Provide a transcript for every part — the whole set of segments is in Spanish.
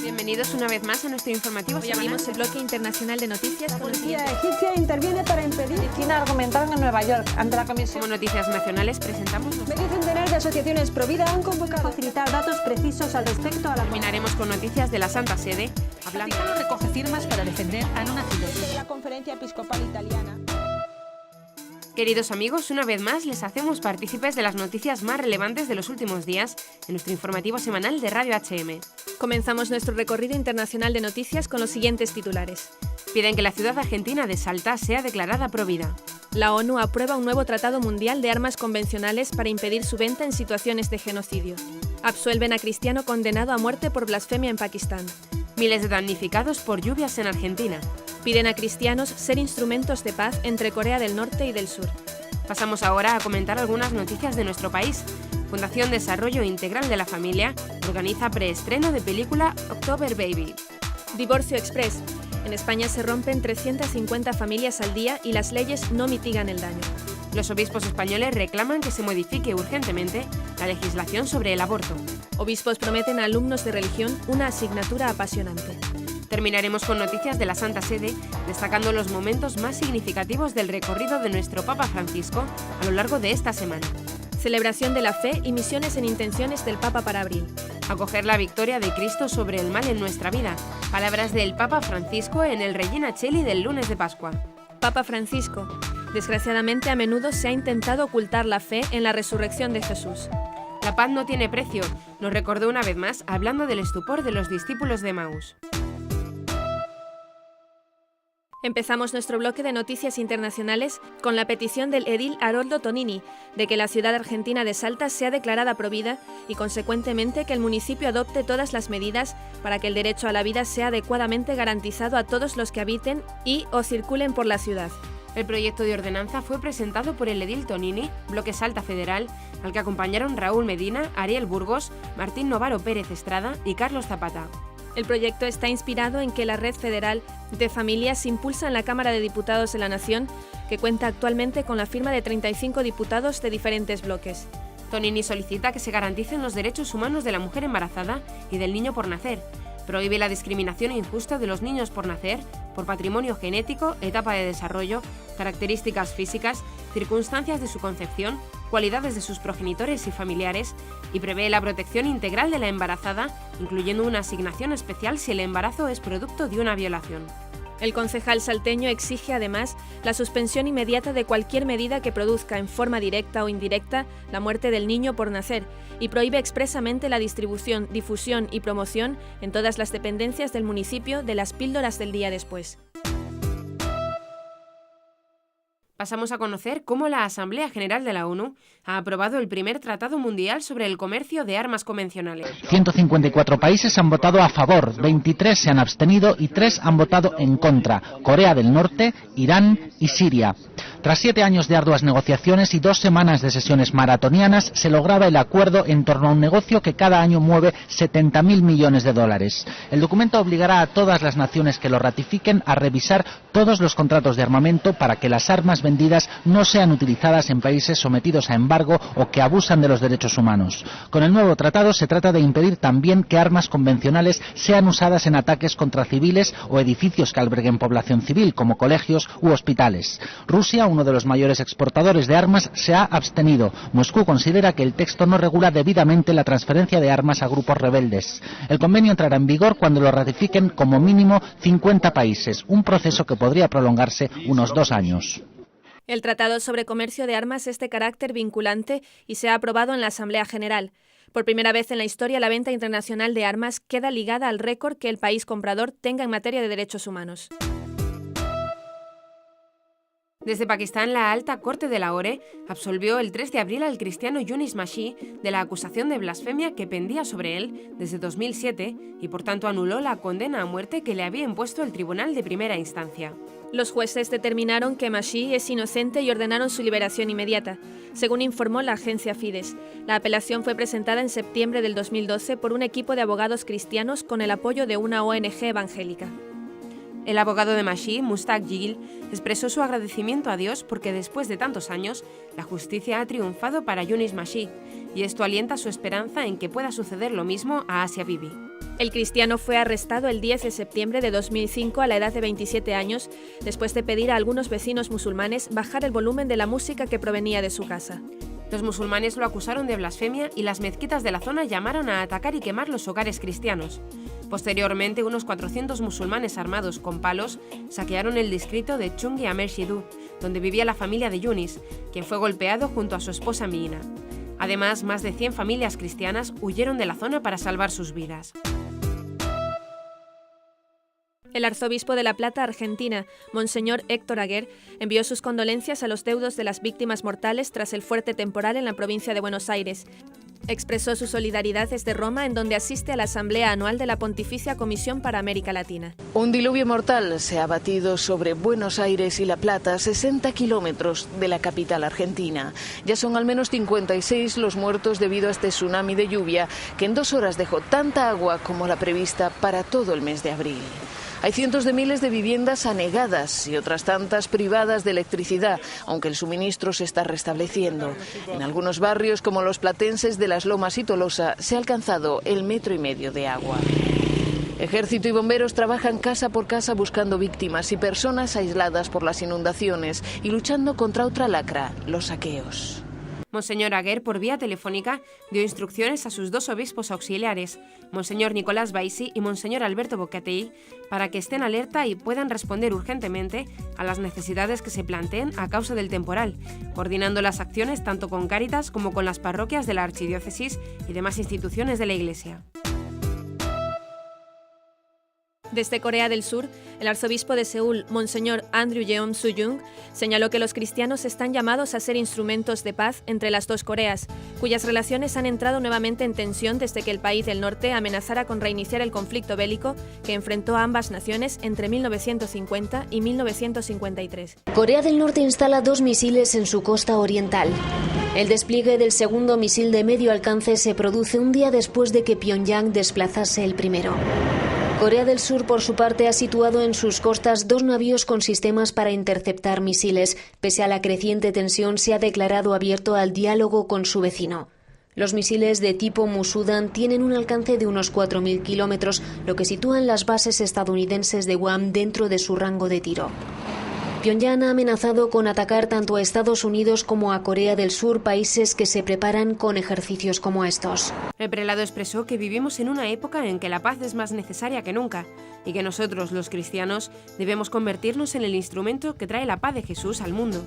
Bienvenidos una vez más a nuestro informativo. Hoy abrimos el bloque internacional de noticias. La policía egipcia interviene para impedir. China argumentaron en Nueva York ante la comisión. Como noticias nacionales presentamos Medio centenar de asociaciones pro vida han convocado a facilitar datos precisos al respecto a la. Terminaremos con noticias de la Santa Sede. El Vaticano recoge firmas para defender a no nacidos. De la Conferencia Episcopal Italiana. Queridos amigos, una vez más les hacemos partícipes de las noticias más relevantes de los últimos días en nuestro informativo semanal de Radio HM. Comenzamos nuestro recorrido internacional de noticias con los siguientes titulares. Piden que la ciudad argentina de Salta sea declarada provida. La ONU aprueba un nuevo tratado mundial de armas convencionales para impedir su venta en situaciones de genocidio. Absuelven a cristiano condenado a muerte por blasfemia en Pakistán. Miles de damnificados por lluvias en Argentina. Piden a cristianos ser instrumentos de paz entre Corea del Norte y del Sur. Pasamos ahora a comentar algunas noticias de nuestro país. Fundación Desarrollo Integral de la Familia organiza preestreno de película October Baby. Divorcio Express. En España se rompen 350 familias al día y las leyes no mitigan el daño. Los obispos españoles reclaman que se modifique urgentemente la legislación sobre el aborto. Obispos prometen a alumnos de religión una asignatura apasionante. Terminaremos con noticias de la Santa Sede, destacando los momentos más significativos del recorrido de nuestro Papa Francisco a lo largo de esta semana. Celebración de la fe y misiones en intenciones del Papa para abril. Acoger la victoria de Cristo sobre el mal en nuestra vida. Palabras del Papa Francisco en el Regina Coeli del lunes de Pascua. Papa Francisco. Desgraciadamente, a menudo se ha intentado ocultar la fe en la resurrección de Jesús. La paz no tiene precio, nos recordó una vez más hablando del estupor de los discípulos de Emaús. Empezamos nuestro bloque de noticias internacionales con la petición del edil Haroldo Tonini de que la ciudad argentina de Salta sea declarada provida y, consecuentemente, que el municipio adopte todas las medidas para que el derecho a la vida sea adecuadamente garantizado a todos los que habiten y o circulen por la ciudad. El proyecto de ordenanza fue presentado por el edil Tonini, Bloque Salta Federal, al que acompañaron Raúl Medina, Ariel Burgos, Martín Novaro Pérez Estrada y Carlos Zapata. El proyecto está inspirado en que la Red Federal de Familias impulsa en la Cámara de Diputados de la Nación, que cuenta actualmente con la firma de 35 diputados de diferentes bloques. Tonini solicita que se garanticen los derechos humanos de la mujer embarazada y del niño por nacer. Prohíbe la discriminación injusta de los niños por nacer, por patrimonio genético, etapa de desarrollo, características físicas, circunstancias de su concepción, cualidades de sus progenitores y familiares, y prevé la protección integral de la embarazada, incluyendo una asignación especial si el embarazo es producto de una violación. El concejal salteño exige además la suspensión inmediata de cualquier medida que produzca en forma directa o indirecta la muerte del niño por nacer y prohíbe expresamente la distribución, difusión y promoción en todas las dependencias del municipio de las píldoras del día después. Pasamos a conocer cómo la Asamblea General de la ONU ha aprobado el primer Tratado Mundial sobre el comercio de armas convencionales. 154 países han votado a favor, 23 se han abstenido y 3 han votado en contra: Corea del Norte, Irán y Siria. Tras 7 años de arduas negociaciones y 2 semanas de sesiones maratonianas, se lograba el acuerdo en torno a un negocio que cada año mueve 70.000 millones de dólares. El documento obligará a todas las naciones que lo ratifiquen a revisar todos los contratos de armamento para que las armas vendidas no sean utilizadas en países sometidos a embargo o que abusan de los derechos humanos. Con el nuevo tratado se trata de impedir también que armas convencionales sean usadas en ataques contra civiles o edificios que alberguen población civil, como colegios u hospitales. Rusia, uno de los mayores exportadores de armas, se ha abstenido. Moscú considera que el texto no regula debidamente la transferencia de armas a grupos rebeldes. El convenio entrará en vigor cuando lo ratifiquen como mínimo 50 países, un proceso que podría prolongarse unos 2 años. El Tratado sobre Comercio de Armas es de carácter vinculante y se ha aprobado en la Asamblea General. Por primera vez en la historia, la venta internacional de armas queda ligada al récord que el país comprador tenga en materia de derechos humanos. Desde Pakistán, la Alta Corte de Lahore absolvió el 3 de abril al cristiano Yunis Mashi de la acusación de blasfemia que pendía sobre él desde 2007 y por tanto anuló la condena a muerte que le había impuesto el tribunal de primera instancia. Los jueces determinaron que Mashi es inocente y ordenaron su liberación inmediata, según informó la agencia Fides. La apelación fue presentada en septiembre del 2012 por un equipo de abogados cristianos con el apoyo de una ONG evangélica. El abogado de Mashi, Mushtaq Gil, expresó su agradecimiento a Dios porque después de tantos años, la justicia ha triunfado para Yunis Mashi, y esto alienta su esperanza en que pueda suceder lo mismo a Asia Bibi. El cristiano fue arrestado el 10 de septiembre de 2005 a la edad de 27 años, después de pedir a algunos vecinos musulmanes bajar el volumen de la música que provenía de su casa. Los musulmanes lo acusaron de blasfemia y las mezquitas de la zona llamaron a atacar y quemar los hogares cristianos. Posteriormente, unos 400 musulmanes armados con palos saquearon el distrito de Chungi Amer Shidu, donde vivía la familia de Yunis, quien fue golpeado junto a su esposa Miina. Además, más de 100 familias cristianas huyeron de la zona para salvar sus vidas. El arzobispo de La Plata, Argentina, Monseñor Héctor Aguer, envió sus condolencias a los deudos de las víctimas mortales tras el fuerte temporal en la provincia de Buenos Aires. Expresó su solidaridad desde Roma, en donde asiste a la Asamblea Anual de la Pontificia Comisión para América Latina. Un diluvio mortal se ha abatido sobre Buenos Aires y La Plata, a 60 kilómetros de la capital argentina. Ya son al menos 56 los muertos debido a este tsunami de lluvia que en 2 horas dejó tanta agua como la prevista para todo el mes de abril. Hay cientos de miles de viviendas anegadas y otras tantas privadas de electricidad, aunque el suministro se está restableciendo. En algunos barrios, como los platenses de Las Lomas y Tolosa, se ha alcanzado el 1,5 metros de agua. Ejército y bomberos trabajan casa por casa buscando víctimas y personas aisladas por las inundaciones y luchando contra otra lacra, los saqueos. Monseñor Aguer, por vía telefónica, dio instrucciones a sus 2 obispos auxiliares, Monseñor Nicolás Baisi y Monseñor Alberto Boccatei, para que estén alerta y puedan responder urgentemente a las necesidades que se planteen a causa del temporal, coordinando las acciones tanto con Cáritas como con las parroquias de la Archidiócesis y demás instituciones de la Iglesia. Desde Corea del Sur, el arzobispo de Seúl, Monseñor Andrew Jeon Soo-jung, señaló que los cristianos están llamados a ser instrumentos de paz entre las 2 Coreas, cuyas relaciones han entrado nuevamente en tensión desde que el país del norte amenazara con reiniciar el conflicto bélico que enfrentó a ambas naciones entre 1950 y 1953. Corea del Norte instala 2 misiles en su costa oriental. El despliegue del segundo misil de medio alcance se produce un día después de que Pyongyang desplazase el primero. Corea del Sur, por su parte, ha situado en sus costas 2 navíos con sistemas para interceptar misiles. Pese a la creciente tensión, se ha declarado abierto al diálogo con su vecino. Los misiles de tipo Musudan tienen un alcance de unos 4.000 kilómetros, lo que sitúan las bases estadounidenses de Guam dentro de su rango de tiro. Pyongyang ha amenazado con atacar tanto a Estados Unidos como a Corea del Sur, países que se preparan con ejercicios como estos. El prelado expresó que vivimos en una época en que la paz es más necesaria que nunca y que nosotros, los cristianos, debemos convertirnos en el instrumento que trae la paz de Jesús al mundo.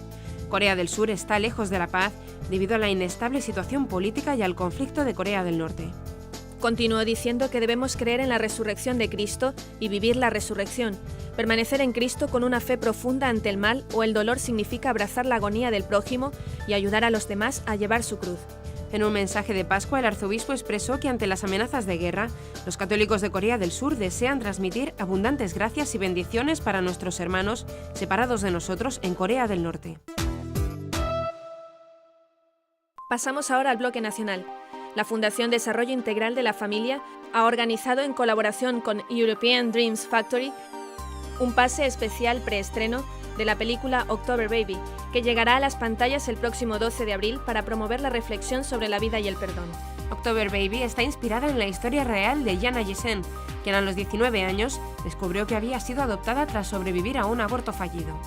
Corea del Sur está lejos de la paz debido a la inestable situación política y al conflicto de Corea del Norte. Continuó diciendo que debemos creer en la resurrección de Cristo y vivir la resurrección. Permanecer en Cristo con una fe profunda ante el mal o el dolor significa abrazar la agonía del prójimo y ayudar a los demás a llevar su cruz. En un mensaje de Pascua, el arzobispo expresó que ante las amenazas de guerra, los católicos de Corea del Sur desean transmitir abundantes gracias y bendiciones para nuestros hermanos separados de nosotros en Corea del Norte. Pasamos ahora al bloque nacional. La Fundación Desarrollo Integral de la Familia ha organizado en colaboración con European Dreams Factory un pase especial preestreno de la película October Baby, que llegará a las pantallas el próximo 12 de abril para promover la reflexión sobre la vida y el perdón. October Baby está inspirada en la historia real de Jana Yesen, quien a los 19 años descubrió que había sido adoptada tras sobrevivir a un aborto fallido.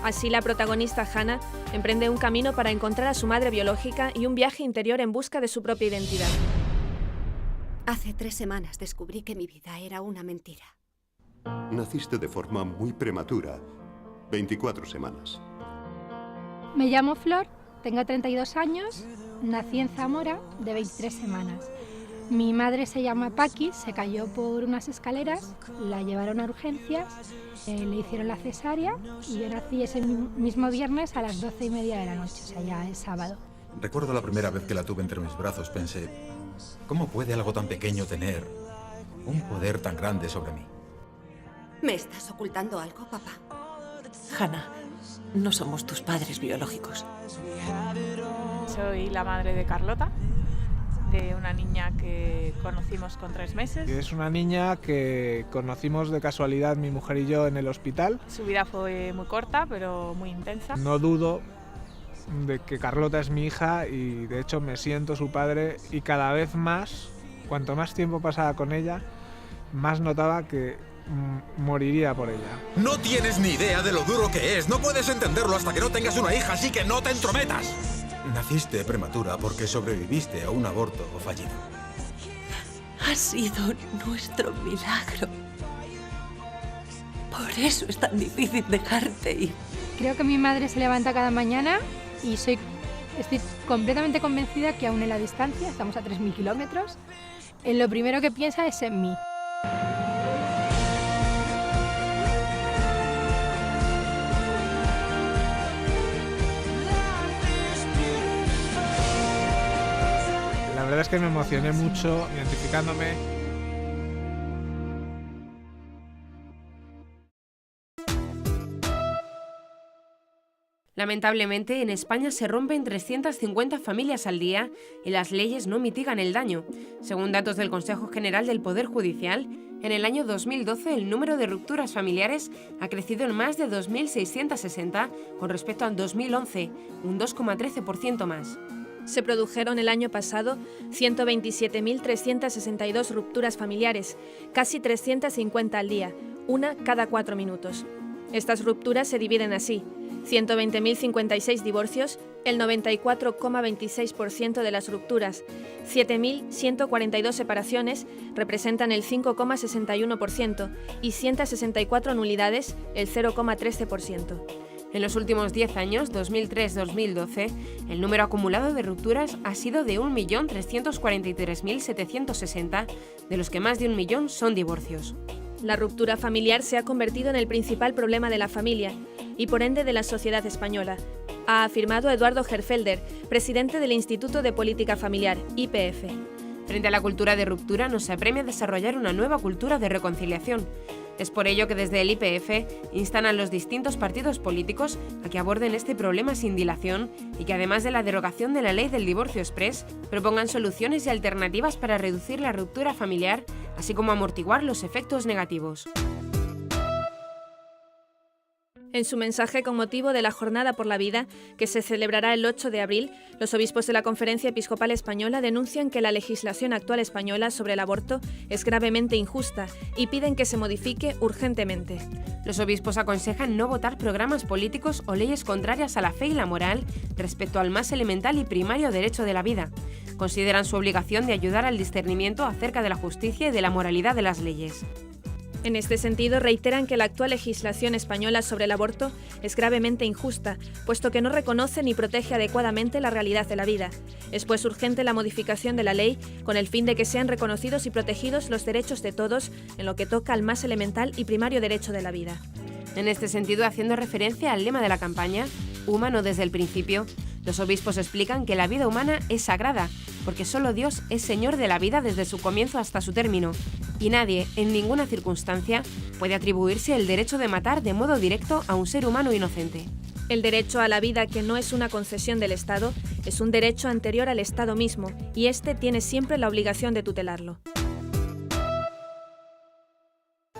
Así, la protagonista Hannah emprende un camino para encontrar a su madre biológica y un viaje interior en busca de su propia identidad. Hace 3 semanas descubrí que mi vida era una mentira. Naciste de forma muy prematura, 24 semanas. Me llamo Flor, tengo 32 años, nací en Zamora de 23 semanas. Mi madre se llama Paqui, se cayó por unas escaleras, la llevaron a urgencias, le hicieron la cesárea y yo nací ese mismo viernes a las 12:30 de la noche, o sea, ya es sábado. Recuerdo la primera vez que la tuve entre mis brazos, pensé, ¿cómo puede algo tan pequeño tener un poder tan grande sobre mí? ¿Me estás ocultando algo, papá? Hannah, no somos tus padres biológicos. Soy la madre de Carlota, de una niña que conocimos con 3 meses. Es una niña que conocimos de casualidad mi mujer y yo en el hospital. Su vida fue muy corta, pero muy intensa. No dudo de que Carlota es mi hija y de hecho me siento su padre y cada vez más, cuanto más tiempo pasaba con ella, más notaba que moriría por ella. No tienes ni idea de lo duro que es. No puedes entenderlo hasta que no tengas una hija, así que no te entrometas. Naciste prematura porque sobreviviste a un aborto fallido. Ha sido nuestro milagro. Por eso es tan difícil dejarte ir. Creo que mi madre se levanta cada mañana y estoy completamente convencida que aún en la distancia, estamos a 3.000 kilómetros, lo primero que piensa es en mí. La verdad es que me emocioné mucho identificándome. Lamentablemente, en España se rompen 350 familias al día y las leyes no mitigan el daño. Según datos del Consejo General del Poder Judicial, en el año 2012 el número de rupturas familiares ha crecido en más de 2.660 con respecto al 2011, un 2,13% más. Se produjeron el año pasado 127.362 rupturas familiares, casi 350 al día, una cada 4 minutos. Estas rupturas se dividen así: 120.056 divorcios, el 94,26% de las rupturas; 7.142 separaciones, representan el 5,61%, y 164 nulidades, el 0,13%. En los últimos 10 años, 2003-2012, el número acumulado de rupturas ha sido de 1.343.760, de los que más de 1 millón son divorcios. La ruptura familiar se ha convertido en el principal problema de la familia y por ende de la sociedad española, ha afirmado Eduardo Gerfelder, presidente del Instituto de Política Familiar, IPF. Frente a la cultura de ruptura nos apremia desarrollar una nueva cultura de reconciliación. Es por ello que desde el IPF instan a los distintos partidos políticos a que aborden este problema sin dilación y que además de la derogación de la ley del divorcio exprés, propongan soluciones y alternativas para reducir la ruptura familiar, así como amortiguar los efectos negativos. En su mensaje con motivo de la Jornada por la Vida, que se celebrará el 8 de abril, los obispos de la Conferencia Episcopal Española denuncian que la legislación actual española sobre el aborto es gravemente injusta y piden que se modifique urgentemente. Los obispos aconsejan no votar programas políticos o leyes contrarias a la fe y la moral respecto al más elemental y primario derecho de la vida. Consideran su obligación de ayudar al discernimiento acerca de la justicia y de la moralidad de las leyes. En este sentido, reiteran que la actual legislación española sobre el aborto es gravemente injusta, puesto que no reconoce ni protege adecuadamente la realidad de la vida. Es pues urgente la modificación de la ley con el fin de que sean reconocidos y protegidos los derechos de todos en lo que toca al más elemental y primario derecho de la vida. En este sentido, haciendo referencia al lema de la campaña, Humano desde el principio, los obispos explican que la vida humana es sagrada, porque solo Dios es Señor de la vida desde su comienzo hasta su término, y nadie, en ninguna circunstancia, puede atribuirse el derecho de matar de modo directo a un ser humano inocente. El derecho a la vida, que no es una concesión del Estado, es un derecho anterior al Estado mismo, y éste tiene siempre la obligación de tutelarlo.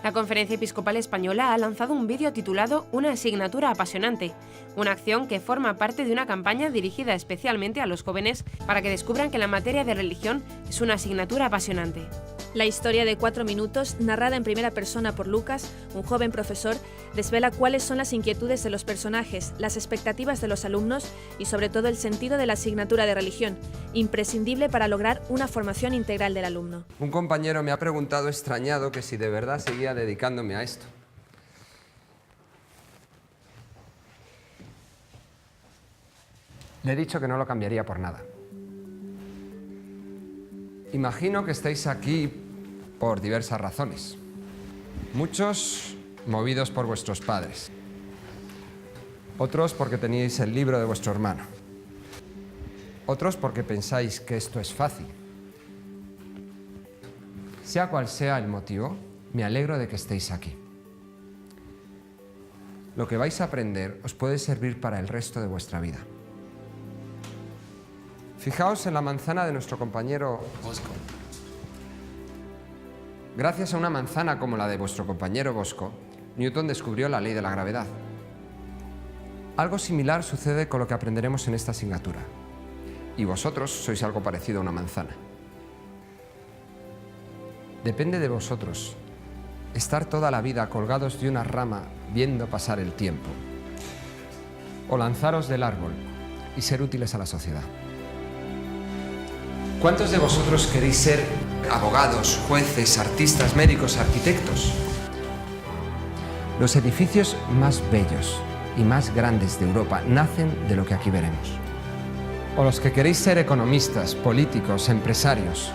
La Conferencia Episcopal Española ha lanzado un vídeo titulado Una asignatura apasionante, una acción que forma parte de una campaña dirigida especialmente a los jóvenes para que descubran que la materia de religión es una asignatura apasionante. La historia de 4 minutos, narrada en primera persona por Lucas, un joven profesor, desvela cuáles son las inquietudes de los personajes, las expectativas de los alumnos y sobre todo el sentido de la asignatura de religión, imprescindible para lograr una formación integral del alumno. Un compañero me ha preguntado extrañado que si de verdad seguía dedicándome a esto. Le he dicho que no lo cambiaría por nada. Imagino que estáis aquí por diversas razones. Muchos movidos por vuestros padres. Otros porque teníais el libro de vuestro hermano. Otros porque pensáis que esto es fácil. Sea cual sea el motivo, me alegro de que estéis aquí. Lo que vais a aprender os puede servir para el resto de vuestra vida. Fijaos en la manzana de nuestro compañero Bosco. Gracias a una manzana como la de vuestro compañero Bosco, Newton descubrió la ley de la gravedad. Algo similar sucede con lo que aprenderemos en esta asignatura. Y vosotros sois algo parecido a una manzana. Depende de vosotros estar toda la vida colgados de una rama viendo pasar el tiempo, o lanzaros del árbol y ser útiles a la sociedad. ¿Cuántos de vosotros queréis ser abogados, jueces, artistas, médicos, arquitectos? Los edificios más bellos y más grandes de Europa nacen de lo que aquí veremos. O los que queréis ser economistas, políticos, empresarios.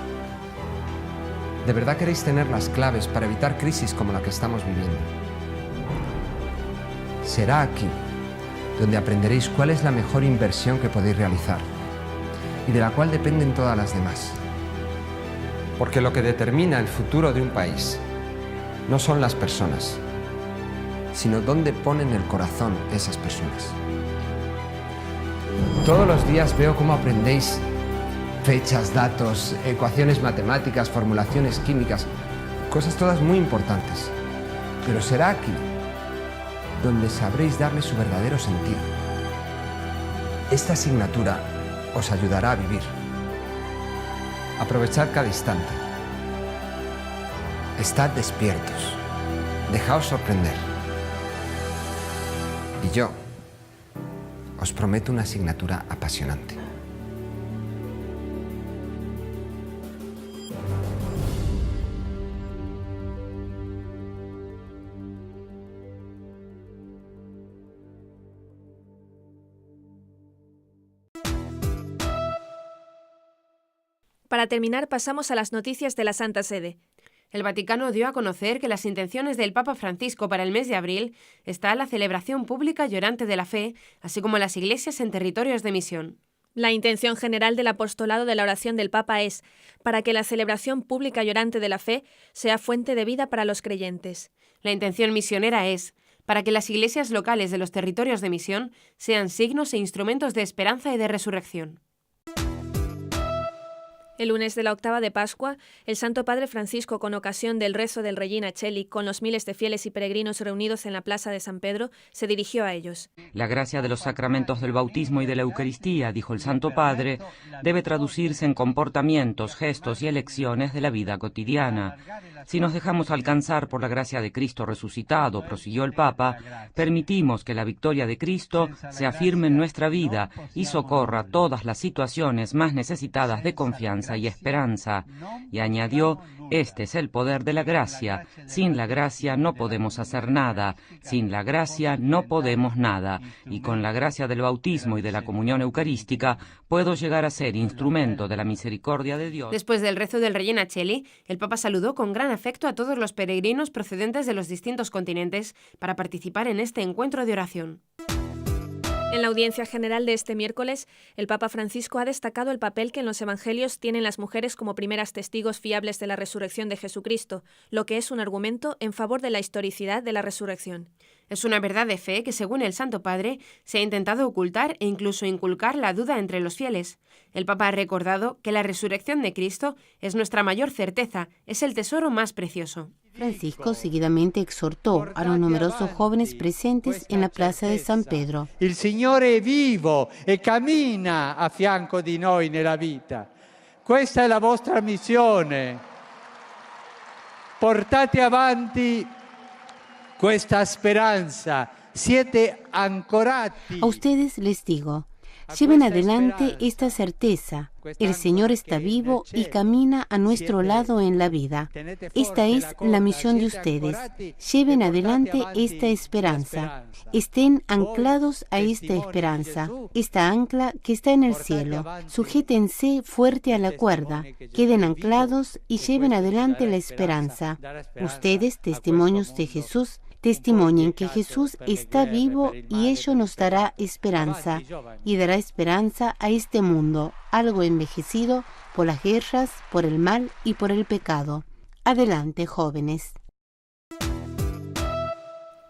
¿De verdad queréis tener las claves para evitar crisis como la que estamos viviendo? Será aquí donde aprenderéis cuál es la mejor inversión que podéis realizar y de la cual dependen todas las demás. Porque lo que determina el futuro de un país no son las personas, sino dónde ponen el corazón esas personas. Todos los días veo cómo aprendéis fechas, datos, ecuaciones matemáticas, formulaciones químicas, cosas todas muy importantes. Pero será aquí donde sabréis darle su verdadero sentido. Esta asignatura os ayudará a vivir. Aprovechad cada instante. Estad despiertos. Dejaos sorprender. Y yo os prometo una asignatura apasionante. Para terminar, pasamos a las noticias de la Santa Sede. El Vaticano dio a conocer que las intenciones del Papa Francisco para el mes de abril está la celebración pública y orante de la fe, así como las iglesias en territorios de misión. La intención general del apostolado de la oración del Papa es para que la celebración pública y orante de la fe sea fuente de vida para los creyentes. La intención misionera es para que las iglesias locales de los territorios de misión sean signos e instrumentos de esperanza y de resurrección. El lunes de la octava de Pascua, el Santo Padre Francisco, con ocasión del rezo del Regina Coeli, con los miles de fieles y peregrinos reunidos en la plaza de San Pedro, se dirigió a ellos. La gracia de los sacramentos del bautismo y de la Eucaristía, dijo el Santo Padre, debe traducirse en comportamientos, gestos y elecciones de la vida cotidiana. Si nos dejamos alcanzar por la gracia de Cristo resucitado, prosiguió el Papa, permitimos que la victoria de Cristo se afirme en nuestra vida y socorra todas las situaciones más necesitadas de confianza y esperanza. Y añadió, este es el poder de la gracia. Sin la gracia no podemos hacer nada. Sin la gracia no podemos nada. Y con la gracia del bautismo y de la comunión eucarística puedo llegar a ser instrumento de la misericordia de Dios. Después del rezo del Regina Coeli, el Papa saludó con gran afecto a todos los peregrinos procedentes de los distintos continentes para participar en este encuentro de oración. En la audiencia general de este miércoles, el Papa Francisco ha destacado el papel que en los Evangelios tienen las mujeres como primeras testigos fiables de la resurrección de Jesucristo, lo que es un argumento en favor de la historicidad de la resurrección. Es una verdad de fe que, según el Santo Padre, se ha intentado ocultar e incluso inculcar la duda entre los fieles. El Papa ha recordado que la resurrección de Cristo es nuestra mayor certeza, es el tesoro más precioso. Francisco seguidamente exhortó a los numerosos jóvenes presentes en la plaza de San Pedro. Il Signore è vivo e cammina a fianco di noi nella vita. Questa è la vostra missione. Portate avanti questa speranza. Siete ancorati. A ustedes les digo, lleven adelante esta certeza. El Señor está vivo y camina a nuestro lado en la vida. Esta es la misión de ustedes. Lleven adelante esta esperanza. Estén anclados a esta esperanza, esta ancla que está en el cielo. Sujétense fuerte a la cuerda. Queden anclados y lleven adelante la esperanza. Ustedes, testimonios de Jesús, testimonien que Jesús está vivo y ello nos dará esperanza, y dará esperanza a este mundo, algo envejecido por las guerras, por el mal y por el pecado. Adelante, jóvenes.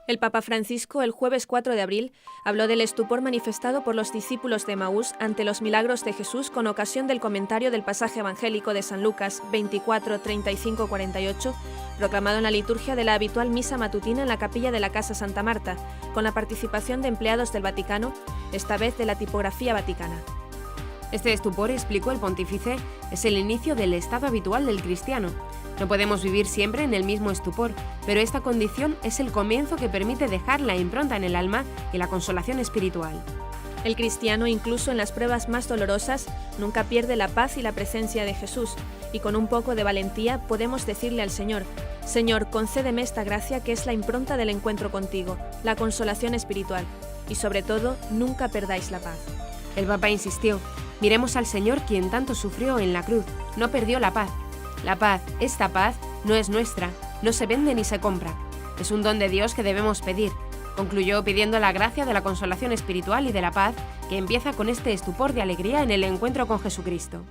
El Papa Francisco, el jueves 4 de abril, habló del estupor manifestado por los discípulos de Emaús ante los milagros de Jesús con ocasión del comentario del pasaje evangélico de San Lucas 24, 35, 48, proclamado en la liturgia de la habitual misa matutina en la capilla de la Casa Santa Marta, con la participación de empleados del Vaticano, esta vez de la tipografía vaticana. Este estupor, explicó el pontífice, es el inicio del estado habitual del cristiano. No podemos vivir siempre en el mismo estupor, pero esta condición es el comienzo que permite dejar la impronta en el alma y la consolación espiritual. El cristiano, incluso en las pruebas más dolorosas, nunca pierde la paz y la presencia de Jesús, y con un poco de valentía podemos decirle al Señor: Señor, concédeme esta gracia que es la impronta del encuentro contigo, la consolación espiritual, y sobre todo, nunca perdáis la paz. El Papa insistió: miremos al Señor quien tanto sufrió en la cruz, no perdió la paz. La paz, esta paz, no es nuestra, no se vende ni se compra. Es un don de Dios que debemos pedir. Concluyó pidiendo la gracia de la consolación espiritual y de la paz que empieza con este estupor de alegría en el encuentro con Jesucristo.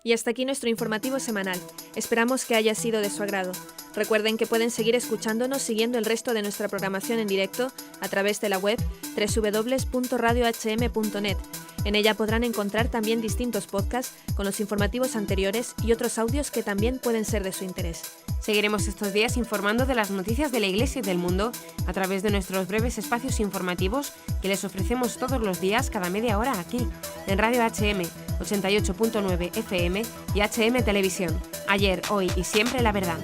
Y hasta aquí nuestro informativo semanal. Esperamos que haya sido de su agrado. Recuerden que pueden seguir escuchándonos siguiendo el resto de nuestra programación en directo a través de la web www.radiohm.net. En ella podrán encontrar también distintos podcasts con los informativos anteriores y otros audios que también pueden ser de su interés. Seguiremos estos días informando de las noticias de la Iglesia y del mundo a través de nuestros breves espacios informativos que les ofrecemos todos los días cada media hora aquí, en Radio HM, 88.9 FM y HM Televisión. Ayer, hoy y siempre la verdad.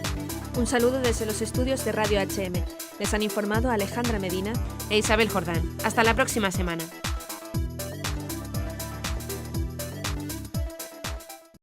Un saludo desde los estudios de Radio HM. Les han informado Alejandra Medina e Isabel Jordán. Hasta la próxima semana.